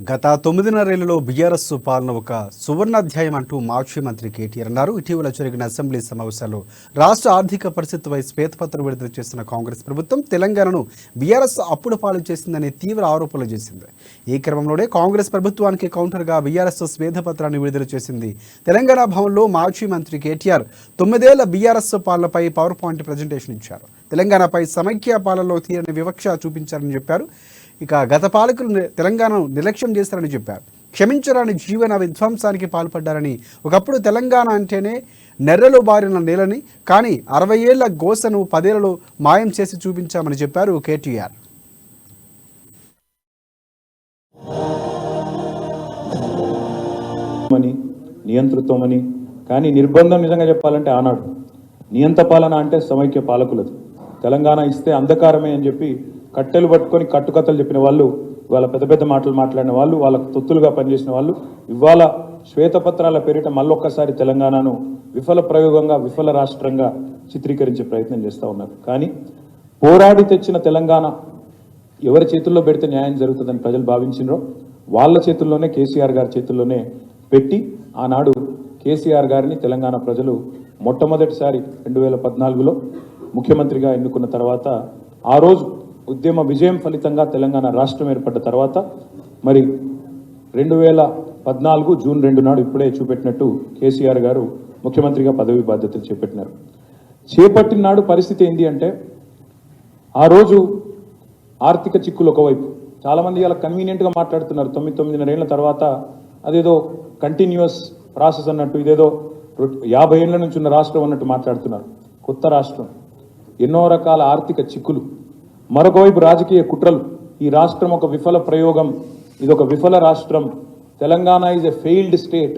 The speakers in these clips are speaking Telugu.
గత 9.5 బీఆర్ఎస్ పాలన ఒక సువర్ణాధ్యాయం అంటూ మాజీ మంత్రి కేటీఆర్ అన్నారు. ఇటీవల జరిగిన అసెంబ్లీ సమావేశాల్లో రాష్ట్ర ఆర్థిక పరిస్థితిపై శ్వేతపత్రం విడుదల చేసిన కాంగ్రెస్ ప్రభుత్వం తెలంగాణను బీఆర్ఎస్ అప్పుల పాలు చేసిందని తీవ్ర ఆరోపణలు చేసింది. ఈ క్రమంలోనే కాంగ్రెస్ ప్రభుత్వానికి కౌంటర్గా బీఆర్ఎస్ శ్వేతపత్రాన్ని విడుదల చేసింది. తెలంగాణ భవన్లో మాజీ మంత్రి కేటీఆర్ 9 ఏళ్ల బీఆర్ఎస్ పాలనపై పవర్ పాయింట్ ప్రజెంటేషన్ ఇచ్చారు. తెలంగాణపై సమైక్య పాలనలో తీరని వివక్ష చూపించారని చెప్పారు. ఇక గత పాలకులు తెలంగాణను నిర్లక్ష్యం చేస్తారని చెప్పారు. క్షమించరాని జీవన విధ్వంసానికి పాల్పడ్డారని, ఒకప్పుడు తెలంగాణ అంటేనే నెర్రలు బారిన నేలని, కానీ 60 ఏళ్ల గోసను 10 ఏళ్లలో మాయం చేసి చూపించామని చెప్పారు కేటీఆర్. నియంతృత్వమని, కానీ నిర్బంధం నిజంగా చెప్పాలంటే ఆనాడు నియంత పాలన అంటే సమైక్య పాలకులది. తెలంగాణ ఇస్తే అంధకారమే అని చెప్పి కట్టెలు పట్టుకొని కట్టుకథలు చెప్పిన వాళ్ళు, వాళ్ళ పెద్ద పెద్ద మాటలు మాట్లాడిన వాళ్ళు, వాళ్ళకు తొత్తులుగా పనిచేసిన వాళ్ళు ఇవాళ శ్వేతపత్రాల పేరిట మళ్ళొక్కసారి తెలంగాణను విఫల ప్రయోగంగా, విఫల రాష్ట్రంగా చిత్రీకరించే ప్రయత్నం చేస్తూ ఉన్నారు. కానీ పోరాడి తెచ్చిన తెలంగాణ ఎవరి చేతుల్లో పెడితే న్యాయం జరుగుతుందని ప్రజలు భావించినరో వాళ్ళ చేతుల్లోనే, కేసీఆర్ గారి చేతుల్లోనే పెట్టి ఆనాడు కేసీఆర్ గారిని తెలంగాణ ప్రజలు మొట్టమొదటిసారి 2014లో ముఖ్యమంత్రిగా ఎన్నుకున్న తర్వాత, ఆ రోజు ఉద్యమ విజయం ఫలితంగా తెలంగాణ రాష్ట్రం ఏర్పడ్డ తర్వాత మరి 2014 జూన్ 2 నాడు ఇప్పుడే చూపెట్టినట్టు కేసీఆర్ గారు ముఖ్యమంత్రిగా పదవి బాధ్యతలు చేపట్టినారు. చేపట్టిన నాడు పరిస్థితి ఏంటి అంటే, ఆ రోజు ఆర్థిక చిక్కులు ఒకవైపు, చాలామంది ఇలా కన్వీనియంట్గా మాట్లాడుతున్నారు. 9 ఏళ్ల తర్వాత అదేదో కంటిన్యూస్ ప్రాసెస్ అన్నట్టు, ఇదేదో 50 ఏళ్ల నుంచి ఉన్న రాష్ట్రం అన్నట్టు మాట్లాడుతున్నారు. కొత్త రాష్ట్రం, ఎన్నో రకాల ఆర్థిక చిక్కులు, మరొక వైపు రాజకీయ కుట్రలు. ఈ రాష్ట్రం ఒక విఫల ప్రయోగం, ఇది ఒక విఫల రాష్ట్రం, Telangana is a failed state,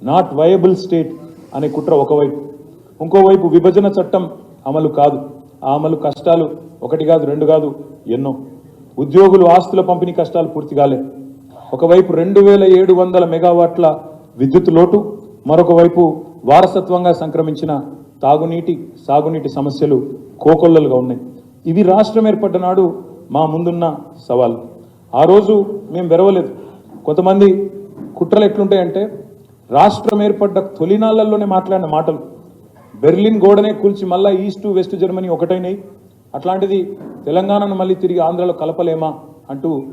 not viable state అనే కుట్ర ఒకవైపు. ఇంకోవైపు విభజన చట్టం అమలు కాదు, ఆ అమలు కష్టాలు ఒకటి కాదు, 2 కాదు, ఎన్నో. ఉద్యోగులు ఆస్తుల పంపిణీ కష్టాలు పూర్తి కాలేదు. ఒకవైపు 2700 మెగావాట్ల విద్యుత్ లోటు, మరొక వైపు వారసత్వంగా సంక్రమించిన తాగునీటి, సాగునీటి సమస్యలు కోకొల్లలుగా ఉన్నాయి. ఇవి రాష్ట్రం ఏర్పడ్డ నాడు మా ముందున్న సవాలు. ఆ రోజు మేము వెరవలేదు. కొంతమంది కుట్రలు ఎట్లుంటాయంటే, రాష్ట్రం ఏర్పడ్డ తొలినాళ్లలోనే మాట్లాడిన మాటలు, బెర్లిన్ గోడనే కూల్చి మళ్ళీ ఈస్ట్ వెస్ట్ జర్మనీ ఒకటైనాయి, అట్లాంటిది తెలంగాణను మళ్ళీ తిరిగి ఆంధ్రలో కలపలేమా అంటూ